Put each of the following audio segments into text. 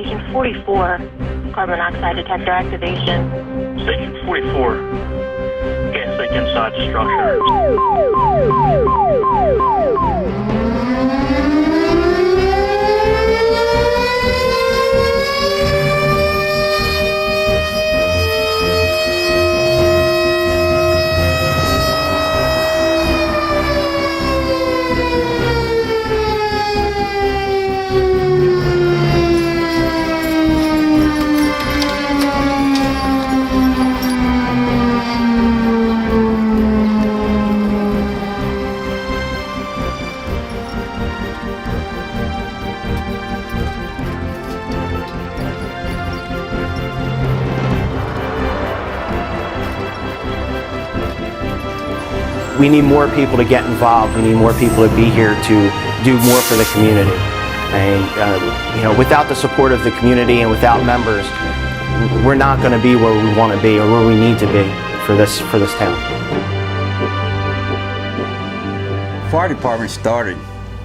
Station 44, carbon monoxide detector activation. Station 44, gas leak inside the structure. We need more people to get involved. We need more people to be here to do more for the community. And without the support of the community and without members, we're not going to be where we want to be or where we need to be for this town. Fire department started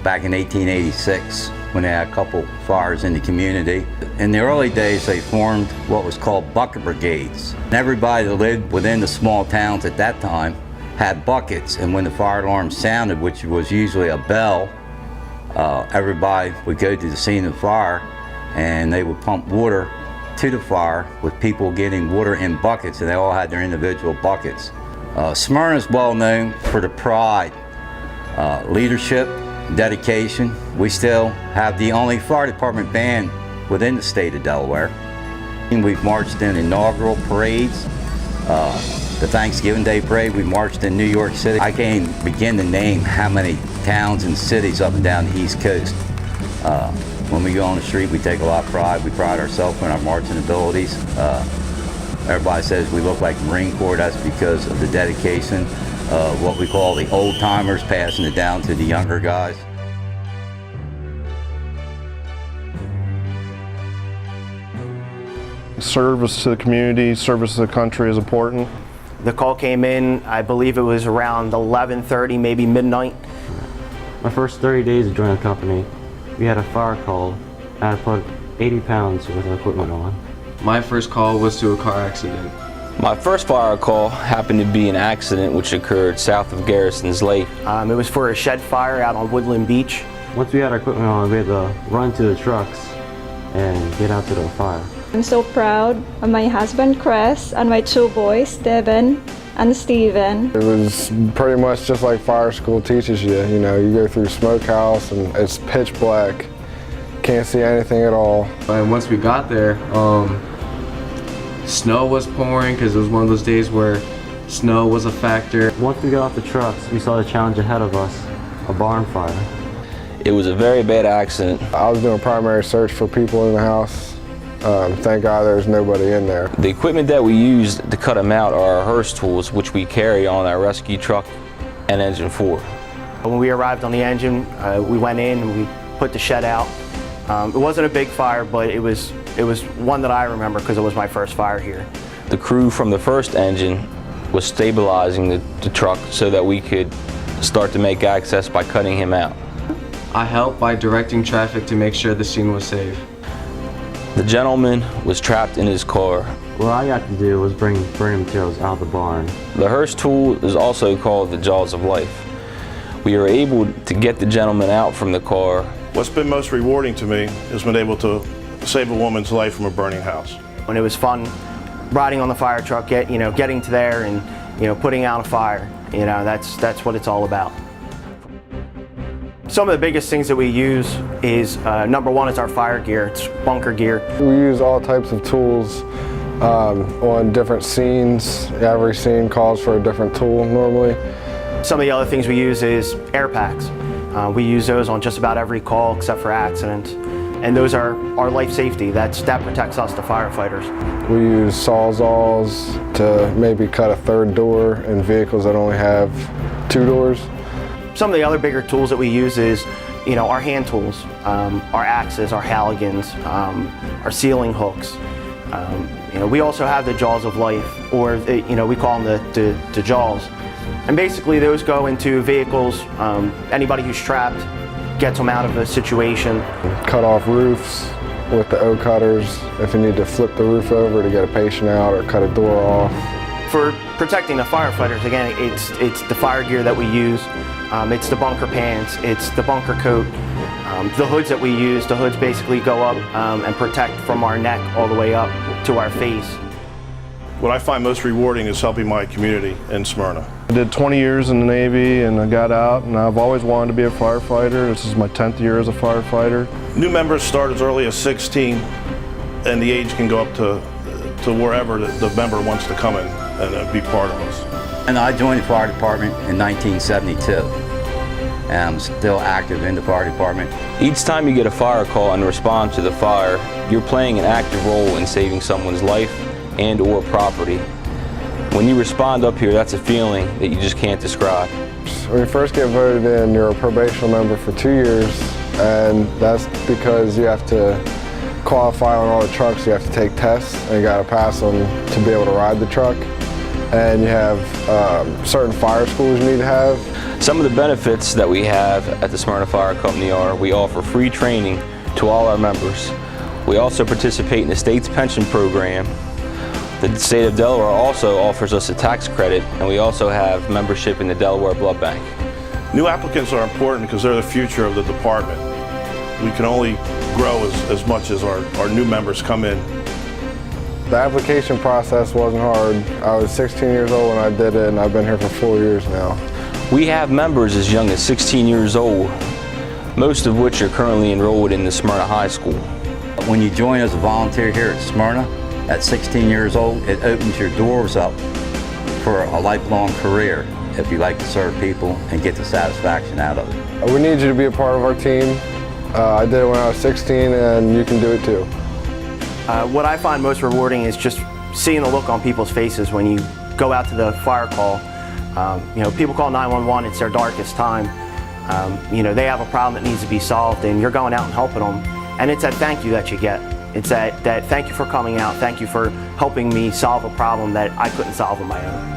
back in 1886 when they had a couple fires in the community. In the early days, they formed what was called bucket brigades. And everybody that lived within the small towns at that time had buckets, and when the fire alarm sounded, which was usually a bell, everybody would go to the scene of the fire and they would pump water to the fire with people getting water in buckets, and they all had their individual buckets. Smyrna is well known for the pride, leadership, dedication. We still have the only fire department band within the state of Delaware. And we've marched in inaugural parades. The Thanksgiving Day Parade, we marched in New York City. I can't even begin to name how many towns and cities up and down the East Coast. When we go on the street, we take a lot of pride. We pride ourselves in our marching abilities. Everybody says we look like the Marine Corps. That's because of the dedication of what we call the old timers, passing it down to the younger guys. Service to the community, service to the country is important. The call came in, I believe it was around 11:30, maybe midnight. My first 30 days of joining the company, we had a fire call. I had to put 80 pounds worth of equipment on. My first call was to a car accident. My first fire call happened to be an accident which occurred south of Garrison's Lake. It was for a shed fire out on Woodland Beach. Once we had our equipment on, we had to run to the trucks and get out to the fire. I'm so proud of my husband Chris and my two boys, Devin and Steven. It was pretty much just like fire school teaches you. You know, you go through smokehouse and it's pitch black. Can't see anything at all. And once we got there, snow was pouring because it was one of those days where snow was a factor. Once we got off the trucks, we saw the challenge ahead of us, a barn fire. It was a very bad accident. I was doing primary search for people in the house. Thank God there's nobody in there. The equipment that we used to cut them out are our hearse tools, which we carry on our rescue truck and engine 4. When we arrived on the engine, we went in and we put the shed out. It wasn't a big fire, but it was one that I remember because it was my first fire here. The crew from the first engine was stabilizing the truck so that we could start to make access by cutting him out. I helped by directing traffic to make sure the scene was safe. The gentleman was trapped in his car. What I got to do was bring burning materials out of the barn. The hearse tool is also called the jaws of life. We were able to get the gentleman out from the car. What's been most rewarding to me is been able to save a woman's life from a burning house. And it was fun riding on the fire truck, getting to there and putting out a fire. That's what it's all about. Some of the biggest things that we use is, number one is our fire gear. It's bunker gear. We use all types of tools on different scenes. Every scene calls for a different tool normally. Some of the other things we use is air packs. We use those on just about every call except for accidents. And those are our life safety. That protects us, the firefighters. We use sawzalls to maybe cut a third door in vehicles that only have 2 doors. Some of the other bigger tools that we use is, our hand tools, our axes, our haligans, our ceiling hooks. We also have the jaws of life, or we call them the jaws. And basically those go into vehicles. Anybody who's trapped gets them out of a situation. Cut off roofs, with the O cutters if you need to flip the roof over to get a patient out or cut a door off. For protecting the firefighters, again, it's the fire gear that we use. It's the bunker pants, it's the bunker coat. The hoods that we use, the hoods basically go up and protect from our neck all the way up to our face. What I find most rewarding is helping my community in Smyrna. I did 20 years in the Navy and I got out, and I've always wanted to be a firefighter. This is my 10th year as a firefighter. New members start as early as 16, and the age can go up to wherever the member wants to come in and be part of us. And I joined the fire department in 1972, and I'm still active in the fire department. Each time you get a fire call and respond to the fire, you're playing an active role in saving someone's life and or property. When you respond up here, that's a feeling that you just can't describe. When you first get voted in, you're a probational member for 2 years, and that's because you have to qualify on all the trucks. You have to take tests, and you got to pass them to be able to ride the truck. And you have certain fire schools you need to have. Some of the benefits that we have at the Smyrna Fire Company are we offer free training to all our members. We also participate in the state's pension program. The state of Delaware also offers us a tax credit, and we also have membership in the Delaware Blood Bank. New applicants are important because they're the future of the department. We can only grow as much as our new members come in. The application process wasn't hard. I was 16 years old when I did it, and I've been here for 4 years now. We have members as young as 16 years old, most of which are currently enrolled in the Smyrna High School. When you join as a volunteer here at Smyrna, at 16 years old, it opens your doors up for a lifelong career if you like to serve people and get the satisfaction out of it. We need you to be a part of our team. I did it when I was 16, and you can do it too. What I find most rewarding is just seeing the look on people's faces when you go out to the fire call. You know, people call 911, it's their darkest time. You know, they have a problem that needs to be solved, and you're going out and helping them. And it's that thank you that you get. It's that thank you for coming out, thank you for helping me solve a problem that I couldn't solve on my own.